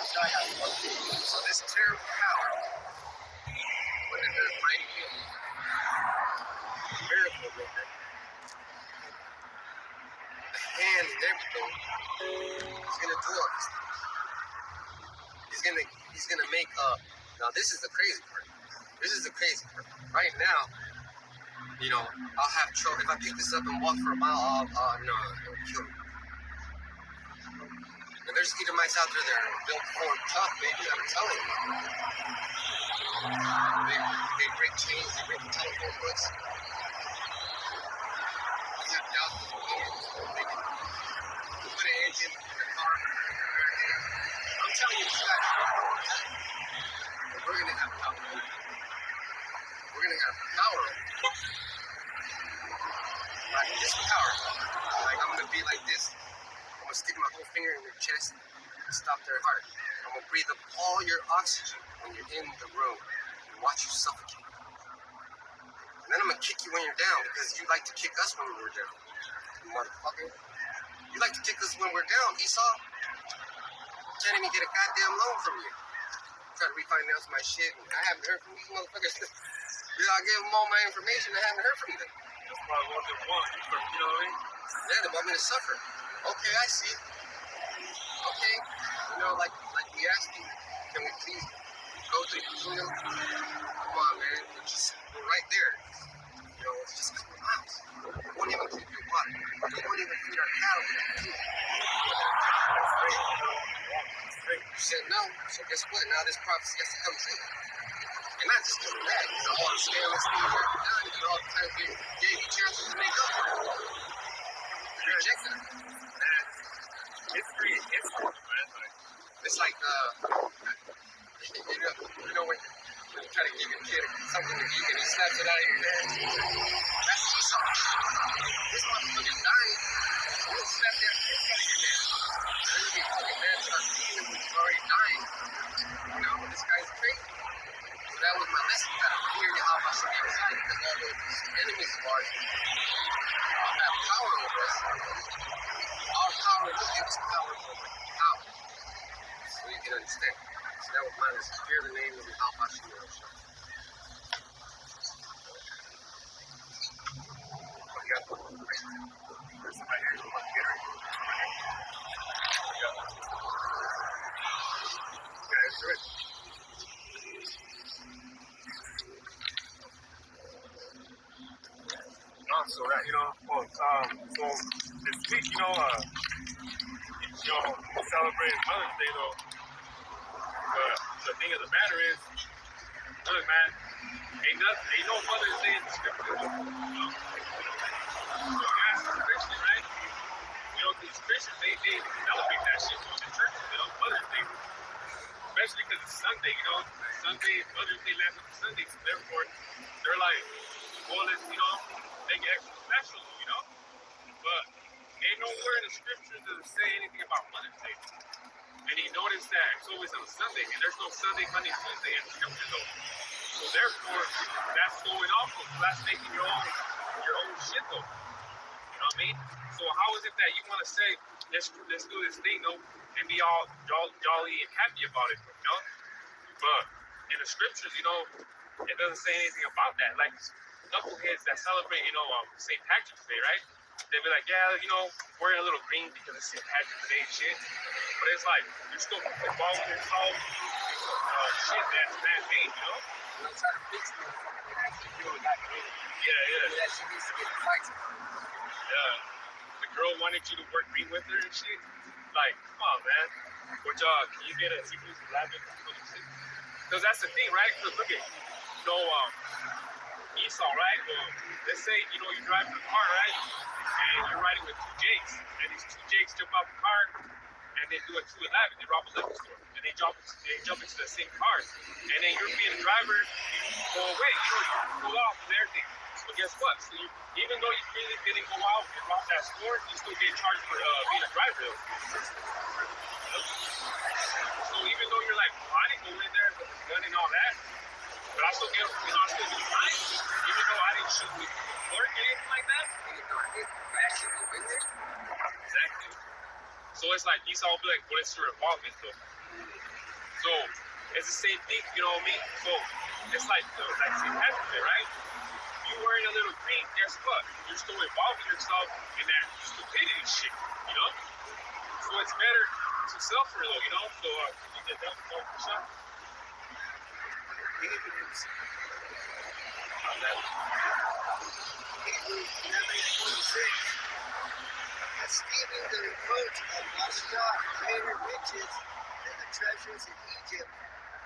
So this terrible power, when it does mighty things, miracles with it, the hand and everything, he's gonna do all this stuff. He's gonna make now this is the crazy part. This is the crazy part. Right now, I'll have trouble if I pick this up and walk for a mile. No, it'll kill me. And there's Edomites out there that are built for tough, baby. I'm telling you. They break chains, they break telephone books. They have doubts with the engines. They can put an engine in a car. I'm telling you, these guys are but we're gonna have power. We're gonna have power. Like this power. Like I'm gonna be like this. I'm gonna stick my whole finger in your chest and stop their heart. I'm gonna breathe up all your oxygen when you're in the room and watch you suffocate. And then I'm gonna kick you when you're down because you like to kick us when we're down. You motherfucker. You like to kick us when we're down, Esau. Can't even get a goddamn loan from you. Try to refinance my shit and I haven't heard from these motherfuckers. I gave them all my information, I haven't heard from them. That's probably what they want, you know what I mean? Yeah, they want me to suffer. Okay, I see. Okay, like we asked you, can we please go to the kingdom? Come on, man, we're right there. It's just a couple miles. We won't even keep your water. We won't even feed our cattle with that food. You said no, so guess what? Now this prophecy has to come true. And not just because of that, all the scandalous things that have done, and all the times they gave you chances to make up for it. You rejected it. Man, history is history, man. It's like, when you try to give your kid something to eat and he slaps it out of your hand, that's Esau. This motherfucker's dying. He'll slap that shit out of your hand. There's gonna be fucking man start eating him when he's already dying. This guy's crazy. So that was my lesson. You gotta fear Yahweh Hashem inside because all those enemies of ours have power over us. Our power will give us power over power. So you can understand. So that was mine, is fear the name of Yahweh Hashem. There's somebody here who wants to get her. Yeah, it's good. So that, so this week, we celebrated Mother's Day, though. But the thing of the matter is, look, man, ain't no Mother's Day in the scripture. So you ask the Christian, right? These Christians, they celebrate that shit in the church, Mother's Day. Especially because it's Sunday, Sunday, Mother's Day lands on Sunday, so therefore, they're like, well, let's, make it extra special, But ain't nowhere in the scriptures does it say anything about Mother's Day. And you notice that it's always on Sunday, and there's no Sunday, Monday, Tuesday in the scripture, though. So therefore, that's going off. So that's making your own shit, though. You know what I mean? So how is it that you want to say, let's do this thing, though, and be all jolly and happy about it, But in the scriptures, it doesn't say anything about that. Like knuckleheads that celebrate, St. Patrick's Day, right? They'd be like, yeah, wearing a little green because it's St. Patrick's Day and shit. But it's like, you're still involved in some shit that's man-made, I'm trying to fix it. Yeah. That shit needs to get fights. Yeah. The girl wanted you to work green with her and shit. Like, come on, man. Can you get a Hebrews 11 and 26? Because that's the thing, right? Because look at, Esau, right? Well, let's say, you're driving a car, right? And you're riding with two Jakes. And these two Jakes jump out the car and they do a 211. They rob a liquor store. And they jump into the same car. And then you're being a driver, you go away. You pull off and everything. But guess what? So even though you really didn't go out and rob that store, you still get charged for being a driver. So even though you're like, I didn't go in there with the gun and all that, but I still get, I still do fine, even though I didn't shoot with work or anything like that. Even though I didn't actually go in there. Exactly. So it's like Esau will be like, well, it's your involvement though. So it's the same thing, you know what I mean? So it's like St. Patrick's Day, right? You wearing a little green, guess what? You're still involving yourself in that stupidity shit, you know? So it's better to suffer though, you know? So you get that for sure. Evidence on that. Hebrews 11:26. Esteeming the reproach of Mashah greater riches than the treasures in Egypt,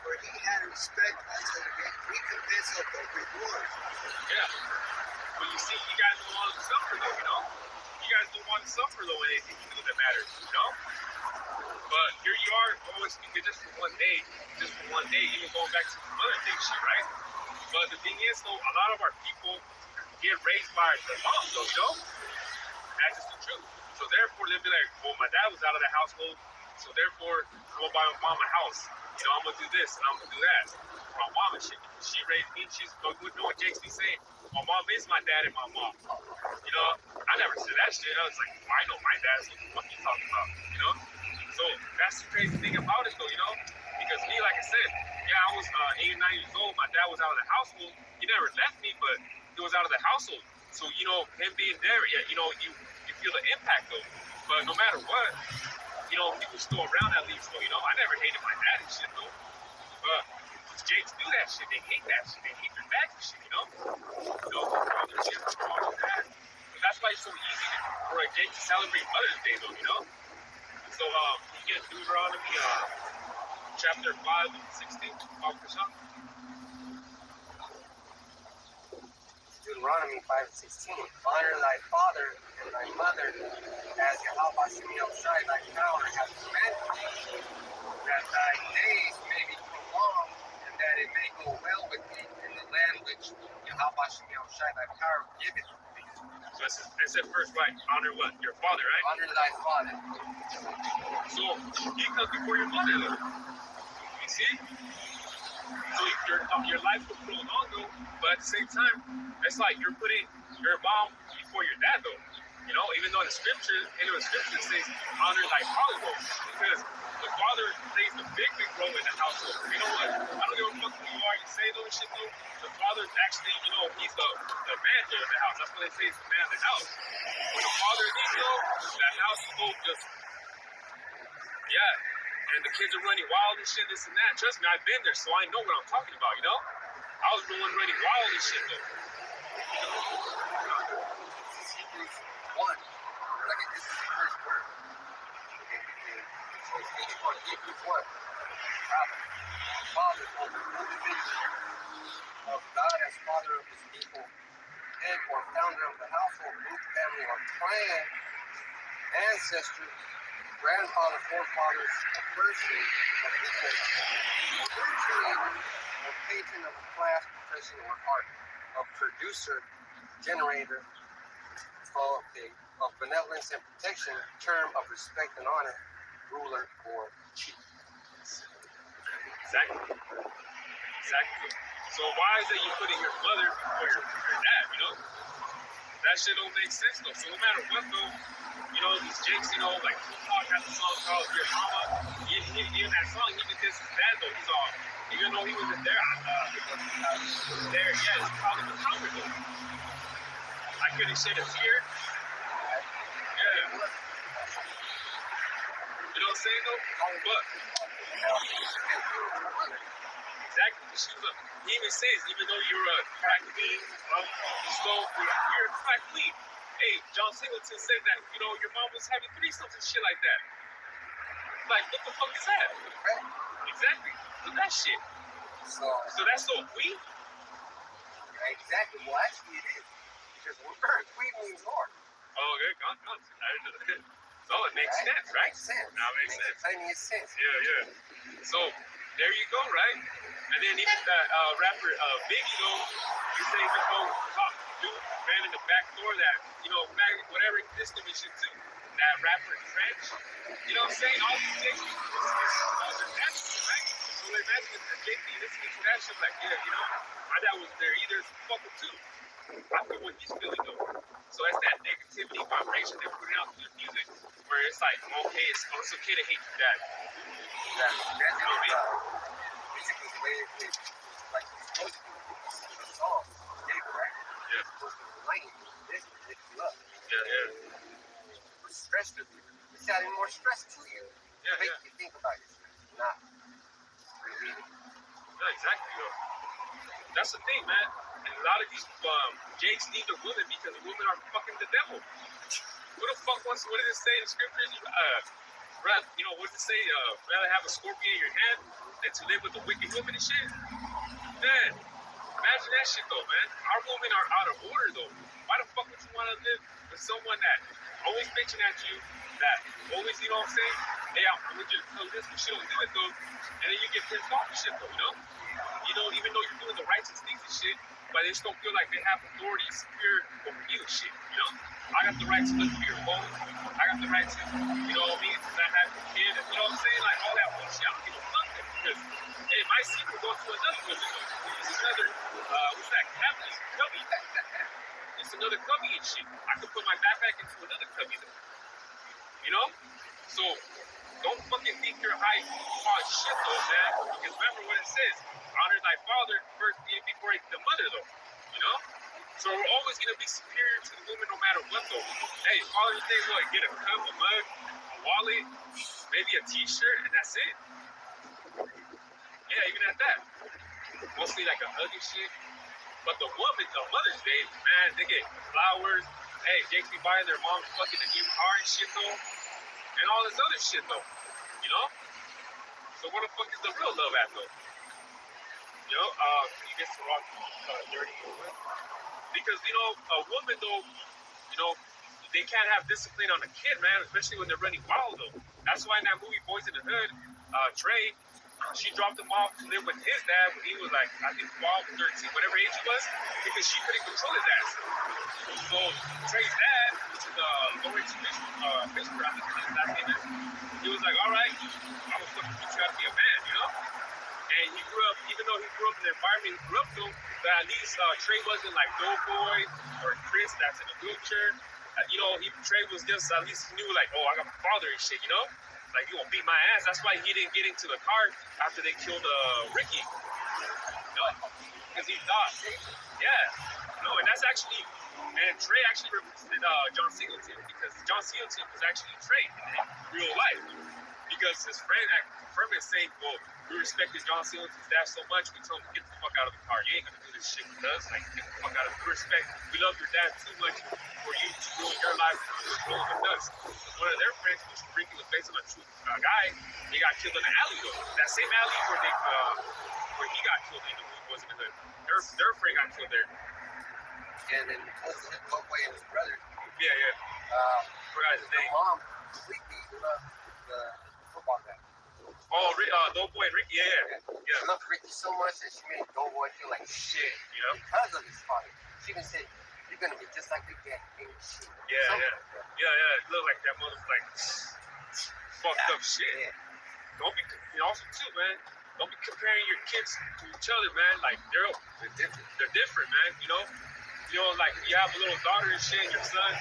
for he had respect unto the recompense of the reward. Yeah. But you see, you guys don't want to suffer though, you know? You guys don't want to suffer though in anything that matters, you know? But here you are, always thinking just for one day, even going back to some other things shit, right? But the thing is though, a lot of our people get raised by their moms though, you know? That's just the truth. So therefore, they'll be like, well, my dad was out of the household, so therefore, I'm gonna buy my mom a house. You know, I'm gonna do this and I'm gonna do that. For my mom and shit, she raised me, she's going to know what Jake's be saying. My mom is my dad and my mom. You know, I never said that shit. I was like, well, I know my dad, so what you talking about? You know? So that's the crazy thing about it though, you know? Because me, like I said, yeah, I was 8 or 9 years old, my dad was out of the household. He never left me, but he was out of the household. So, you know, him being there, yeah, you know, you feel the impact though. But no matter what, you know, he was still around at least though, you know. I never hated my dad and shit though. But Jakes do that shit, they hate that shit, they hate their dads and shit, you know? You know, their shit, all of that. But that's why it's so easy for a Jake to celebrate Mother's Day though, you know? So you get Deuteronomy chapter 5:16, talk for something. Deuteronomy 5:16. Honor thy father and thy mother, as Yahweh Shemiel Shai thy power hath commanded thee, that thy days may be prolonged, and that it may go well with thee in the land which Yahweh Shemiel Shai thy power giveth thee. So it said first, right? Honor what? Your father, right? Honor thy father. So he comes before your mother, though. You see? So your life will prolong, though, but at the same time, it's like you're putting your mom before your dad, though. You know, even though in the scripture it says, honor thy father, though, because the father plays a big role in the household. You know what? I don't give a fuck who you are, you say those shit, though. The father's actually, you know, he's the manager of the house. That's what they say is the man of the house. When the father leaves, though, that house will just, yeah. And the kids are running wild and shit, this and that. Trust me, I've been there, so I know what I'm talking about, you know? I was the one running wild and shit, though. Hebrews 1. Look at this is the first word. So speaking on Hebrews 1. Father of the individual of God as father of his people, head or founder of the household, group, family, or clan, ancestor, grandfather, forefathers, a person, a people, originator, or patron of a class, profession, or art, a producer, generator, of benevolence and protection, term of respect and honor, ruler, or chief. Exactly. So why is it you putting your mother before your dad, you know? That shit don't make sense, though. So no matter what, though, you know, these Jakes, you know, like Tupac has a song called Your Mama. Even that song, even this is bad, though. He's all, even though he wasn't there, there, yeah, it's probably the cover, though. I couldn't shed a tear. Yeah. You know what I'm saying, though? But exactly. He even says, even though you're a crack queen, you're a crack queen. Hey, John Singleton said that, you know, your mom was having threesomes and shit like that. Like, what the fuck is that? Exactly. So that shit. So that's so queen? Exactly. Well, actually, it is. Because queen means Lord. Oh, okay. So it makes sense, right? It makes sense. Now it makes sense. Plenty of sense. Yeah. So there you go, right? And then even that rapper Biggie, though, you say he could go talk, dude, ran in the back door that, you know, whatever system he should do. That rapper Trench, you know what I'm saying? All these things, they're natural, right? So imagine if Jake listening to that shit, like, yeah, you know, my dad was there either, fuck him too. I feel what he's feeling though. So it's that negativity vibration they're putting out through the music, where it's like, okay, hey, it's okay to hate your dad. Yeah, basically the way it like it's supposed to be. The song, right? Yeah. It's supposed to enlighten you. This will lift you up. Yeah. Put stress to you. It's adding more stress to you. Yeah, Make you think about it. Not relieve it. No, exactly, though. That's the thing, man. And a lot of these Jakes need the women because the women are fucking the devil. Who the fuck wants? What did it say in the scriptures? What did it say? Rather have a scorpion in your hand than to live with a wicked woman and shit. Man, imagine that shit though, man. Our women are out of order though. Why the fuck would you want to live with someone that always bitching at you, that always, you know what I'm saying? Hey, I'm gonna just tell this, but she don't do it though, and then you get pissed off and shit though, you know? You know, even though you're doing the righteous things and shit, but they just don't feel like they have authority superior over you and shit, you know? I got the right to look through your phone. I got the right to, you know what I mean, since I have a kid, and you know what I'm saying? Like all that bullshit, I don't give a fuck that because, hey, my secret goes to another woman though. It's another, what's that, cabinet? Cubby. It's another cubby and shit. I could put my backpack into another cubby though. You know? So, don't fucking think you're high on shit though, man. Because remember what it says. Honor thy father first before the mother though. You know? So we're always gonna be superior to the woman no matter what though. Hey, Father's Day, what? Get a cup, a mug, a wallet, maybe a t-shirt, and that's it. Yeah, even at that. Mostly like a hug and shit. But the woman, the Mother's Day, man, they get flowers. Hey, Jake's be buying their mom fucking a new car and shit though. And all this other shit though. You know? So where the fuck is the real love at though? You know, you get some dirty. Because, you know, a woman though, you know, they can't have discipline on a kid, man, especially when they're running wild though. That's why in that movie Boys in the Hood, Trey, she dropped him off to live with his dad when he was like, I think 12 or 13, whatever age he was, because she couldn't control his ass. So Trey's dad, which is Lawrence Fishburne, I think his last name is, he was like, all right, I'm gonna fucking teach you how to be a man, you know? And he grew up, even though he grew up in the environment he grew up to, but at least Trey wasn't like Doughboy or Chris that's in a wheelchair. You know, Trey was just, at least he knew like, oh, I got my father and shit, you know? Like, you gonna beat my ass. That's why he didn't get into the car after they killed Ricky. You know? Because he thought, yeah. No, and that's actually, and Trey actually represented John Singleton, because John Singleton was actually Trey in real life. Because his friend confirmed it, saying, well, we respected John Singleton's dad so much, we told him, get the fuck out of the car. You ain't gonna do this shit with us. Like, get the fuck out of the respect. We love your dad too much for you to ruin your life with us. One of their friends was freaking was based on a true guy. He got killed in the alley though. That same alley where he got killed in the movie wasn't in the. Their friend got killed there. And then Doughboy and his brother. Yeah. Forgot his name. Mom completely loved the football guy. Oh, Doughboy and Ricky, yeah. She loved Ricky so much that she made Doughboy feel like shit, you know? Because of his father. She even said, you're gonna be just like your dad. Shit. Yeah. It looked like that mother like fucked up shit. Yeah. Don't be, also too, man. Don't be comparing your kids to each other, man. Like they're different. They're different, man. You know, like you have a little daughter and shit, and your son.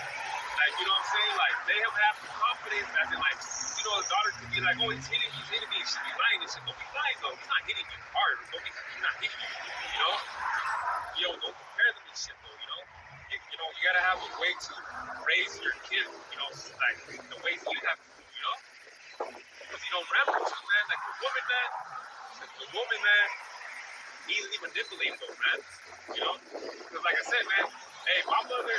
Like, you know what I'm saying? Like they have the confidence as in like, you know, the daughter could be like, oh, he's hitting me, and she be lying and shit. Don't be lying though. He's not hitting you hard. He's not hitting you. You know? Yo, don't compare them and shit though. You know? You know, you gotta have a way to raise your kid. You know, like the ways you have to. You know? Because you know, remember too, man. Like the woman, man, easily manipulated though, man. You know? Because like I said, man. Hey, my mother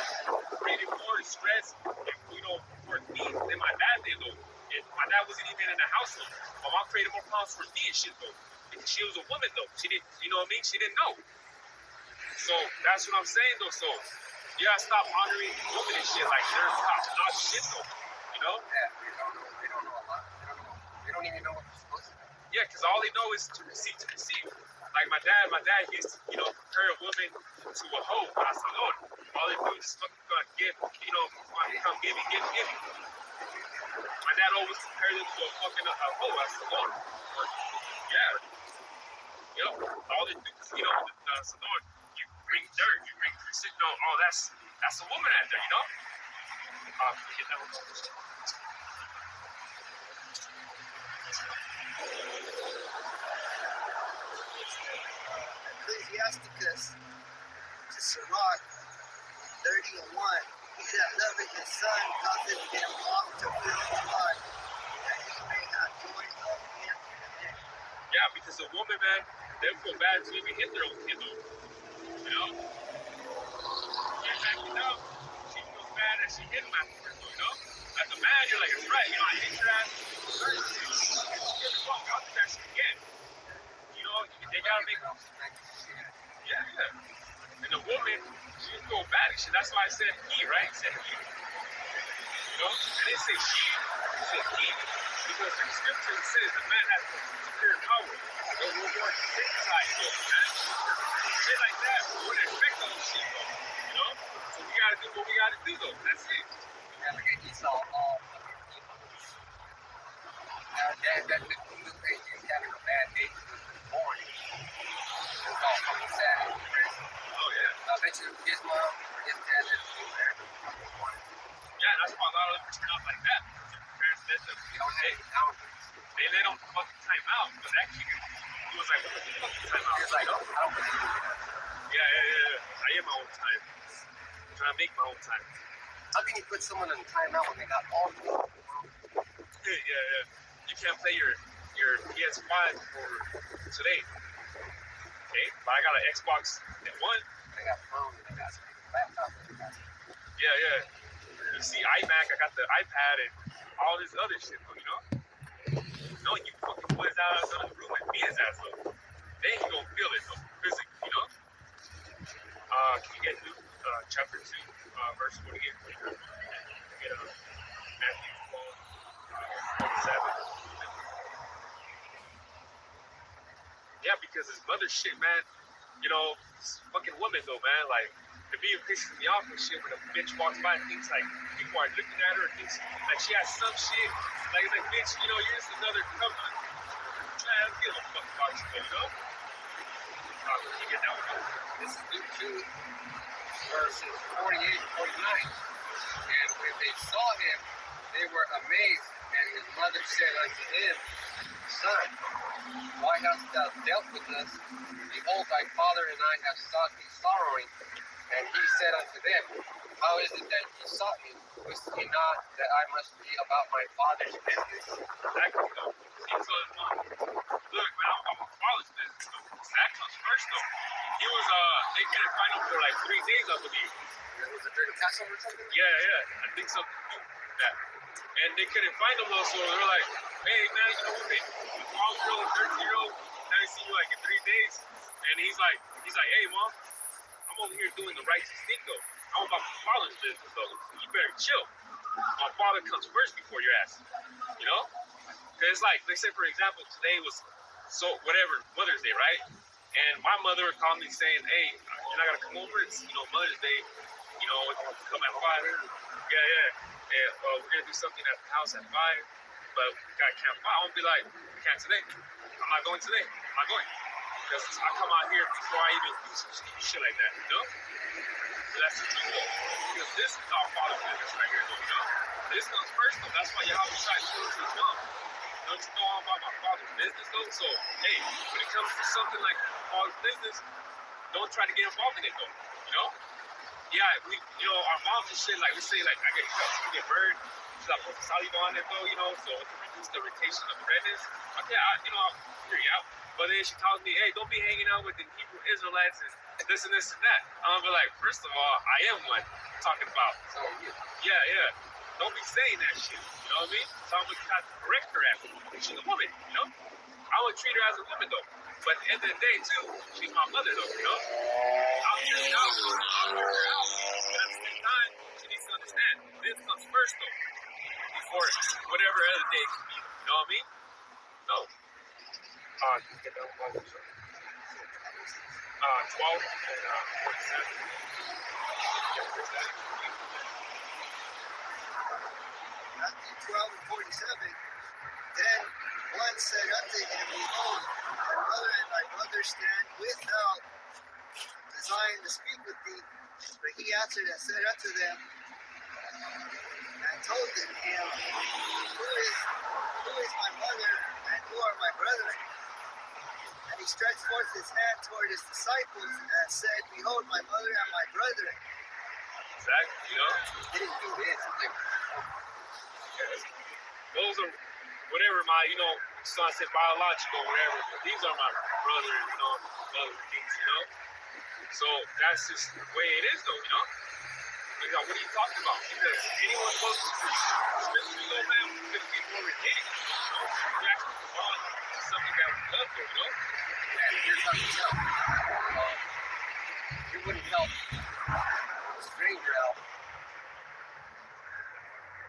created more stress, you know, for me than my dad did, though. And my dad wasn't even in the household. My mom created more problems for me and shit, though. Because she was a woman, though. She didn't, you know what I mean? She didn't know. So that's what I'm saying, though. So you gotta stop honoring women and shit like they're top-notch shit, though. You know? Yeah, they don't know a lot. They don't even know what they're supposed to do. Yeah, because all they know is to receive. Like my dad used to, you know, compare a woman to a hoe, but I said, Lord, all they do is just fucking give, you know, come give me. My dad always compared them to a fucking hoe. I said, Lord, yeah. You know, all they do is, you know, I said, Lord, you bring dirt, you bring precision, oh, that's a woman out there, you know? Ecclesiasticus to Sirach 30:1. He that loveth his son causeth him oft to fill his heart, that he may have joy of him in the end. Yeah, because a woman, man, they feel bad to even hit their own kid, though. You know? She's acting up. She feels bad that she hit him afterwards, though, you know? As a man, you're like, it's right, you know, I hate your ass. I'll do that shit again. You know, they gotta make them. Yeah. And the woman, she feel bad and shit. That's why I said he, right? I said he. You know? I didn't say she. I said he. Because the scripture says the man has superior power. But we're more sensitized, though, man. Shit like that, we wouldn't expect those shit, though. You know? So we gotta do what we gotta do, though. That's it. Yeah, look at Esau, all fucking evil. That little thing, he's having a bad day. Born. It's all fucking sad. Oh, yeah. I bet you his mom, his dad, Yeah, that's why a lot of them turn out like that. Their parents let them, you know, they let them fucking time out. But actually, he was like, what the fucking time out? He was like, oh, I don't believe it. Yeah. I am my own time. I'm trying to make my own time. How can you put someone in timeout when they got all the world? Yeah. You can't play your PS5 for today. Okay? But I got an Xbox at one. They got phones, they got laptops, they got... Yeah. You see iMac, I got the iPad and all this other shit, though, you know? No, you fucking put his ass out of the room and be his ass up. Then he gonna feel it, though, physically, you know? Can you get Luke chapter 2, verse 48? Get Matthew 12, 47. Yeah, because his mother shit, man, you know, this fucking woman, though, man, like, it be pisses me off and shit when a bitch walks by and thinks, like, people are looking at her and thinks, like, she has some shit, like, bitch, you know, you're just another cover. Man, I don't give a fuck about you, you know? You get that one. This is Luke 2, verses 48 and 49. And when they saw him, they were amazed. And his mother said unto him, Son, why hast thou dealt with us? Behold, thy father and I have sought thee sorrowing. And he said unto them, How is it that ye sought me? Wist ye not that I must be about my father's business? Exactly, though. See, so his mom, look, man, I'm a father's business, though. That comes first, though. He was, they couldn't find him for like 3 days, I believe. It was a during Passover or something? Yeah. I think something to do with that. And they couldn't find him, though, so they were like, hey, man, you know, we've been 12-year-old and 13-year-old, haven't seen you like in 3 days. And he's like, hey, mom, I'm over here doing the righteous thing, though. I'm about my father's business, though. You better chill. My father comes first before your ass. You know? Because, like, they say, for example, today was Mother's Day, right? And my mother would call me saying, hey, you're not going to come over? It's, you know, Mother's Day. You know, come at 5. Yeah. And we're going to do something at the house at 5. But we got to camp 5. I'm going to be like, we can't today. I'm not going today. I'm not going. Because I come out here before I even do some shit like that, you know? So that's the truth, though. Because this is our father's business right here, though, you know? This comes first, though. That's why y'all try to do it to his mom. Don't you know all about my father's business, though? So, hey, when it comes to something like father's business, don't try to get involved in it, though, you know? Yeah, you know, our moms and shit, like, we say, like, I get burned. She's like, put saliva on it, though, you know? So, to reduce the irritation of the redness. Okay, I'll hear you out. But then she tells me, hey, don't be hanging out with the Hebrew Israelites and this and that. I'm gonna be like, first of all, I am one talking about. So, yeah. Don't be saying that shit. You know what I mean? So I'm gonna try to correct her at it. She's a woman, you know? I would treat her as a woman, though. But at the end of the day, too, she's my mother, though, you know? I'll hear her out. But at the same time, she needs to understand this comes first, though, before whatever other day can be. You know what I mean? No. Get that one, 12 and 47. Matthew 12 and 47. Then one said unto him, Behold, thy mother and thy brother stand without, desiring to speak with thee. But he answered and said unto them, and told them him, Who is my mother you are my brethren. And he stretched forth his hand toward his disciples and said, behold, my mother and my brethren. Exactly, you know? He didn't do this. Those are whatever my, you know, son said biological, whatever, but these are my brothers, you know, other things, you know? So that's just the way it is, though, you know? Because what are you talking about? Because anyone close to you, especially you, man, is going to be more ridiculous, you know? You actually belong to something that we love, though, you know? And here's how you tell. You wouldn't help a stranger out,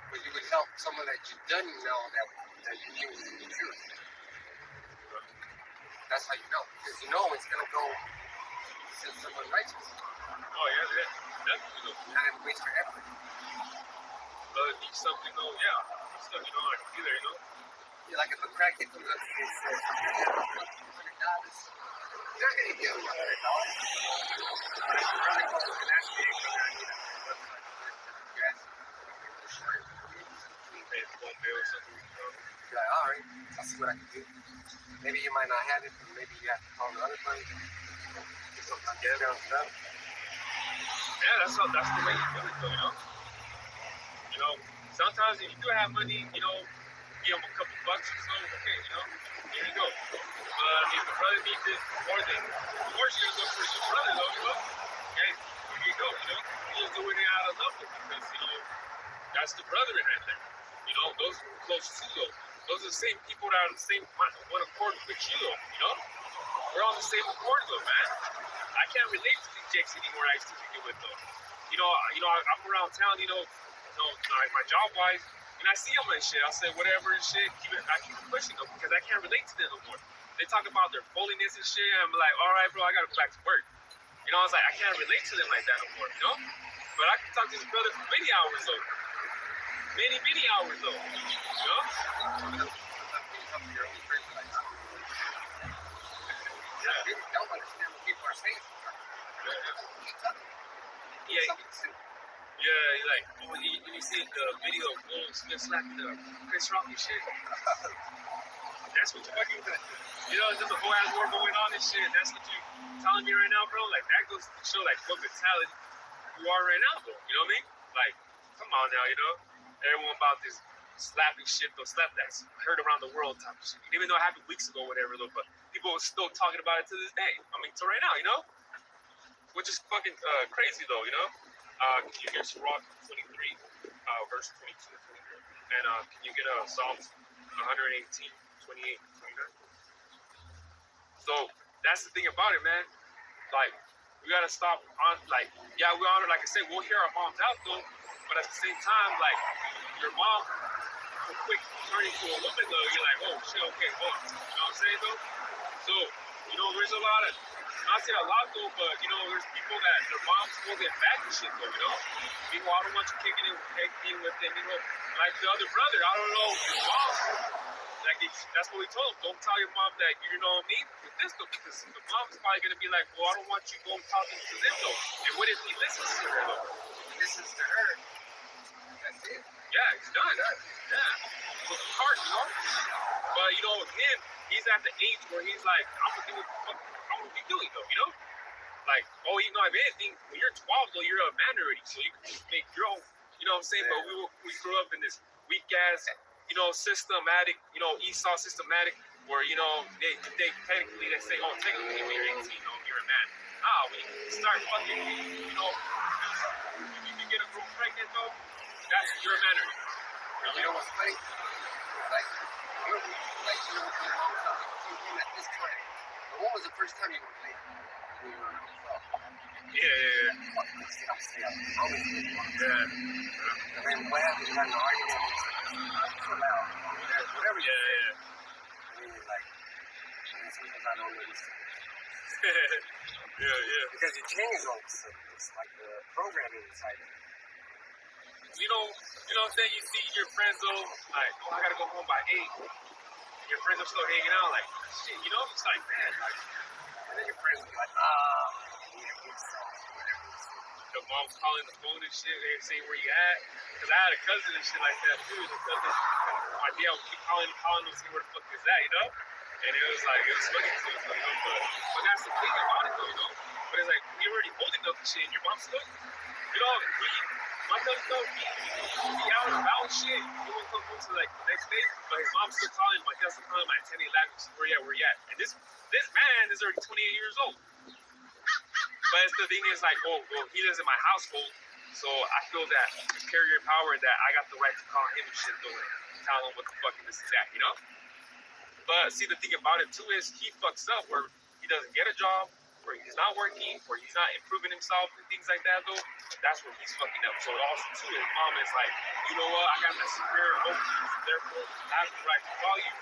but you would help someone that you didn't know that you knew was the truth. That's how you know. Because you know it's going to go to someone righteous. Oh, yeah, definitely, though. Not going to waste your effort. Need something, though, yeah. Stuff, you know, I can see there, you know? Yeah, like if a crackhead comes up to you and says, $100, you're not going to give him $100. You're running over to that big, I need a gas. Pay a phone bill or something, you know? You're like, all right, I'll see what I can do. Maybe you might not have it, but maybe you have to call the other money. Get something together and stuff. Yeah, that's the way you do it, though, you know? You know, sometimes if you do have money, you know, give them a couple bucks or so, okay, you know, here you go. If the brother needs it more than, of course you're going to go for your brother, though, you know? Okay, here you go, you know? You just doing it out of love, because, you know, that's the brother right there. You know, those who are close to you, those are the same people that are on the same one accord with you, you know? We're on the same accord, though, man. I can't relate to these jakes anymore I used to kick it with, though. You know, I'm around town, you know, like my job-wise, and I see them and shit. I say whatever and shit, I keep pushing them because I can't relate to them no more. They talk about their holiness and shit, and I'm like, all right, bro, I gotta go back to work. You know, I was like, I can't relate to them like that no more, you know? But I can talk to this brother for many hours, though. Many hours, though. You know? Yeah, they don't understand what people are saying. Yeah, like when you see the video of Will Smith slapping Chris Rock and shit. That's what you're fucking, you know, there's a whole ass war going on and shit. That's what you're telling me right now, bro. Like that goes to show like what mentality you are right now, though. You know what I mean? Like, come on now, you know? Everyone about this slapping shit, though, slap that's heard around the world type of shit. Even though it happened weeks ago, whatever, though, but people are still talking about it to this day. I mean, to right now, you know? Which is fucking crazy, though, you know? Can you get Sirach 23, verse 22 and 23? And can you get Psalms 118, 28, 29? So that's the thing about it, man. Like, we gotta stop on, like, yeah, we honor, like I said, we'll hear our moms out, though, but at the same time, like, your mom will quick turn into a woman, though. You're like, oh, shit, okay, hold on. You know what I'm saying, though? So, you know, there's a lot of, not say a lot, though, but, you know, there's people that their moms will get back and shit, though, you know? People, I don't want you kicking in with them, you know? Like the other brother, I don't know, your mom, like, that's what we told him. Don't tell your mom that, you know what I mean, with this, though, because the mom's probably going to be like, well, I don't want you going talking to them, though. And what if he listens to her, though? He listens to her. That's it. Yeah, he's done. Yeah. With the heart, you know? But, you know, him, he's at the age where he's like, I'm going to do what the fuck I'm going to be doing, though, you know? Like, oh, you know, if anything, when you're 12, though, you're a man already, so you can just make your own, you know what I'm saying? Yeah. But we grew up in this weak-ass, you know, systematic, you know, Esau systematic, where, you know, they technically, they say, oh, technically, when you're 18, you're a man. When you start fucking, you know, if you get a girl pregnant, though, that's, you're a man already. You know what's funny? Like, you know, your mom's talking at this time. But when was the first time you were playing? When you were 12? Yeah. And then what happened? You had an argument. Whatever. Yeah. And then you're like, sometimes I don't understand. Yeah. Because you change all of a sudden. It's like the programming inside it. You know what I'm saying? You see your friends, though, like, oh, I gotta go home by 8. Your friends are still hanging out, like, shit, you know? It's like, man, like, and then your friends will be like, the mom's calling the phone and shit, they saying where you at. Because I had a cousin and shit like that, too. My my dad would keep calling him, saying, where the fuck is that, you know? And it was like, it was funny to us, you know, but that's the thing about it though, you know? But it's like, you're already old enough and shit, and your mom's still, you know, my mom still be out and about and shit. He won't come home to like the next day, but his mom's still calling, my dad's still calling him at 10, 11, where you at? And this man is already 28 years old. But it's the thing is like, well, he lives in my household, so I feel that superior power that I got the right to call him and shit though, and tell him what the fuck this is at, you know? But see, the thing about it too is he fucks up where he doesn't get a job, where he's not working, where he's not improving himself and things like that though. That's where he's fucking up. So also too, his mom is like, you know what, I got that superior overview, so therefore I have the right to call you,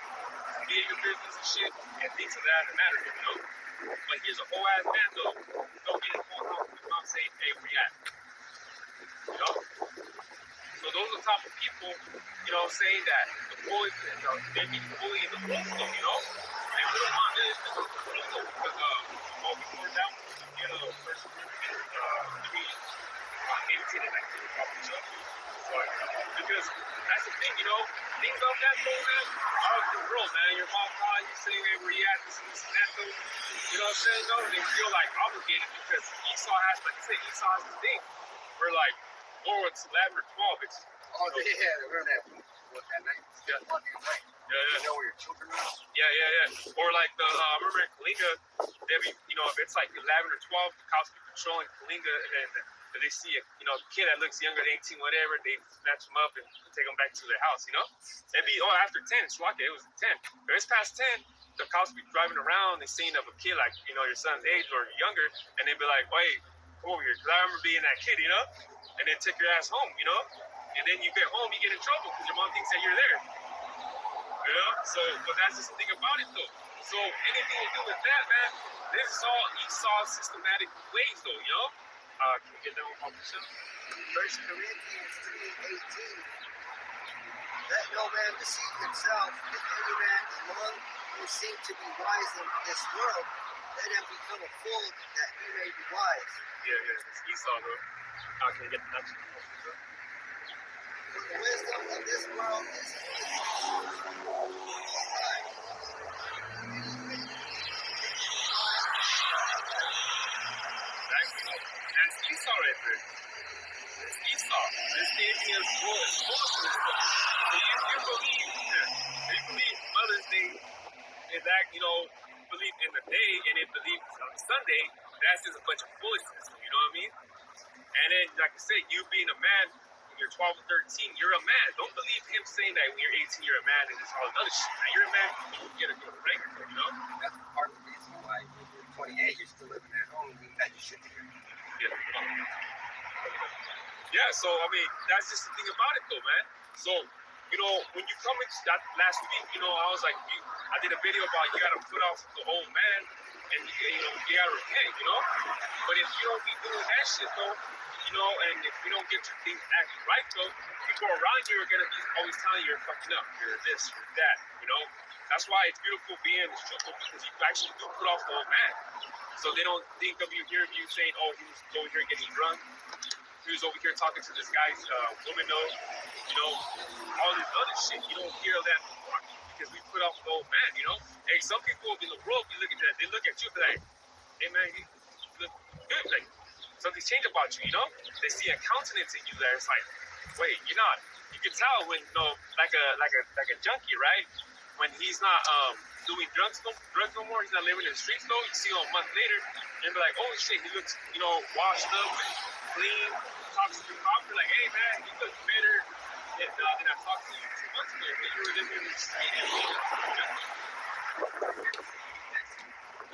be in your business and shit, and things of that matter, you know? But here's a whole ass man though, don't get his phone call from his mom saying, hey, where you at? You know? So those are the type of people, you know, saying that the bully, they be bullying the wolf though, you know? And we don't want this to go though, because before that, you know, person to be irritated like to the proper stuff. Because that's the thing, you know, things like that though, man, out of the world, man. Your mom calling you saying, hey, where you at, this and that though. You know what I'm saying? No, they feel like obligated because Esau has, like I said, Esau has the thing. We're like, oh, it's 11 or 12. It's, Oh, yeah, we're that night. Yeah. You know where your children are? Yeah. Or like I remember in Kalinga, they be, you know, if it's like 11 or 12, the cops be patrolling Kalinga, and they see a, you know, kid that looks younger than 18, whatever, they snatch him up and take him back to their house, you know? It'd be, after 10, it's like it was 10. If it's past 10, the cops be driving around, they seen of a kid like, you know, your son's age or younger, and they'd be like, wait, come over here, because I remember being that kid, you know? And then take your ass home, you know? And then you get home, you get in trouble because your mom thinks that you're there. You know? So, but that's just the thing about it, though. So, anything to do with that, man, this is all Esau's systematic ways, though, you know? Can you get that one off the shelf? 1 Corinthians 3:18. Let no man deceive himself. If any man among who seem to be wise in this world, let him become a fool that he may be wise. Yeah, it's Esau, though. Can you get the next one off the shelf? For the wisdom of this world is That's Esau right there. It's Esau. This baby is full of this stuff. So you believe Mother's Day is that, you know, believe in the day and it believes on Sunday, that's just a bunch of foolishness, you know what I mean? And then, like I said, you being a man, when you're 12 or 13, you're a man. Don't believe him saying that when you're 18, you're a man and this all other shit. Now, you're a man, you get a good regular, you know? That's part of the reason why when you're 28, you're still living at home and you got your shit together. Yeah, so, I mean, that's just the thing about it, though, man. So, you know, when you come into that last week, you know, I was like, I did a video about you got to put off the old man and, you know, you got to repent, you know? But if you don't be doing that shit, though, you know, and if you don't get your things acting right, though, people around you are going to be always telling you you're fucking up, you're this, you're that, you know? That's why it's beautiful being the struggle, because you actually do put off the old man. So they don't think of you, hearing you saying, oh, he was over here getting drunk. He was over here talking to this guy's woman, though. You know, all this other shit. You don't hear that before because we put off the old man, you know? Hey, some people in the world, you look at that, they look at you and be like, hey, man, you look good. Like, something's changed about you, you know? They see a countenance in you that it's like, wait, you're not. You can tell when, you know, like a junkie, right? When he's not doing drugs no more, he's not living in the streets though. You see him a month later, and be like, oh shit, he looks, you know, washed up and clean. Talks to your cop, you're like, hey man, you look better than I talked to you 2 months ago when you were living in the street.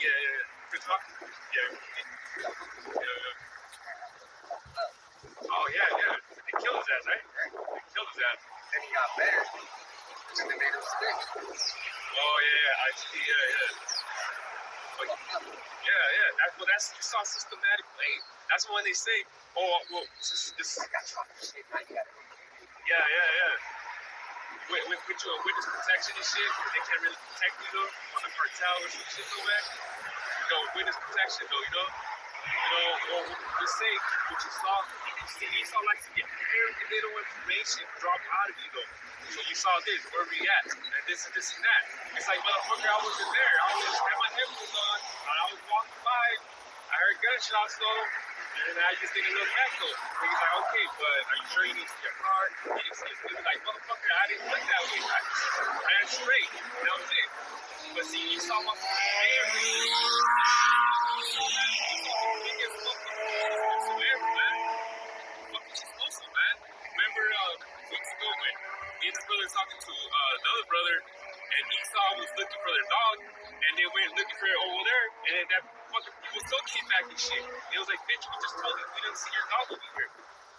Yeah. Good talk. Yeah. Oh yeah. They killed his ass, right? They killed his ass. Then he got better. And they made him sick. Oh yeah, I see. Yeah. But, yeah. That's just a systematic way. That's when they say, oh, well, this. Yeah. We put you on witness protection and shit. They can't really protect you though on the cartel or some shit though, man. You know, witness protection though, you know. or just say what you saw. See, Esau likes to get very little information dropped out of you, though. So you saw this, where we at, and this and this and that. It's like, motherfucker, I wasn't there. I was just had my headphones on, and I was walking by. I heard gunshots, though, and I just didn't look back, though. And he's like, okay, but are you sure you didn't see a car? You didn't see it? He was like, motherfucker, I didn't look that way. I just ran straight. And that was it. But see, you saw my fucking biggest fucking whatsoever, man. Fucking explosive, man. Remember weeks ago when me and his brother was talking to another brother, and Esau was looking for their dog, and they went looking for it over there, and then that fucking people still came back and shit. And it was like, bitch, we just told you we didn't see your dog over here.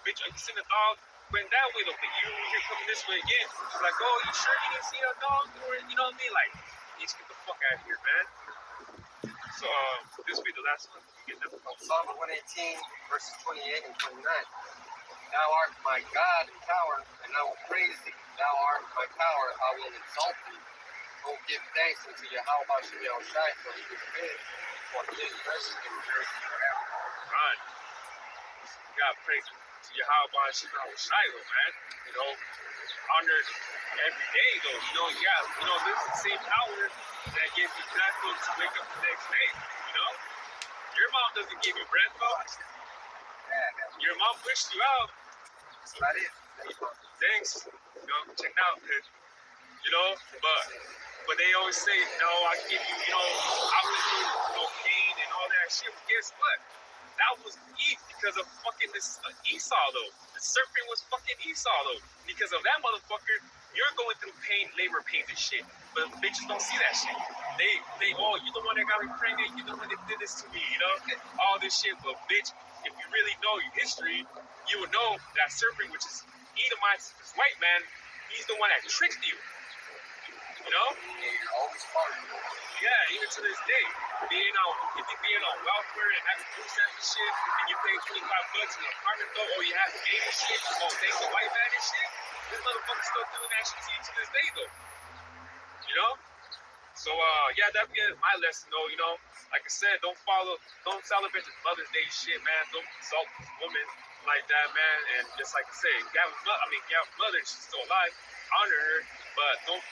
Bitch, you seen the dog went that way though, but you over here coming this way again. It's like, oh, you sure you didn't see a dog? Or you know what I mean? Like, let's get the fuck out of here, man. So this will be the last one. We get them. Psalm 118, verses 28 and 29. Thou art my God and tower, and I will praise thee. Thou art my power, I will exalt thee. Oh, give thanks unto Yahweh Shem Yahushai, for he is good, for his mercy endures forever. Right. God praise to Yahweh Shem Yahushai, man. You know, honored every day, though. This is the same power that gives you breath to wake up the next day. You know, your mom doesn't give you breath, though. Your mom pushed you out. That's not it. Thanks. Check out, but they always say, no, I give you, I went through pain and all that shit. But guess what? That was Eve because of fucking this Esau, though. The serpent was fucking Esau, though. Because of that motherfucker, you're going through pain, labor pains and shit. But bitches don't see that shit. You're the one that got me pregnant. You're the one that did this to me, all this shit. But bitch, if you really know your history, you would know that serpent, which is Edomites, this white man, he's the one that tricked you. You're always part of it. Yeah, even to this day, being on welfare and having food stamps and shit, and you pay $25 in an apartment though, or you have to pay and shit, thank the white man and shit. This motherfucker's still doing that shit to you to this day though. So that'd be my lesson though. Like I said, don't celebrate the Mother's Day shit, man. Don't insult this woman like that, man. And just like I said, Gavin's mother, she's still alive, honor her, but don't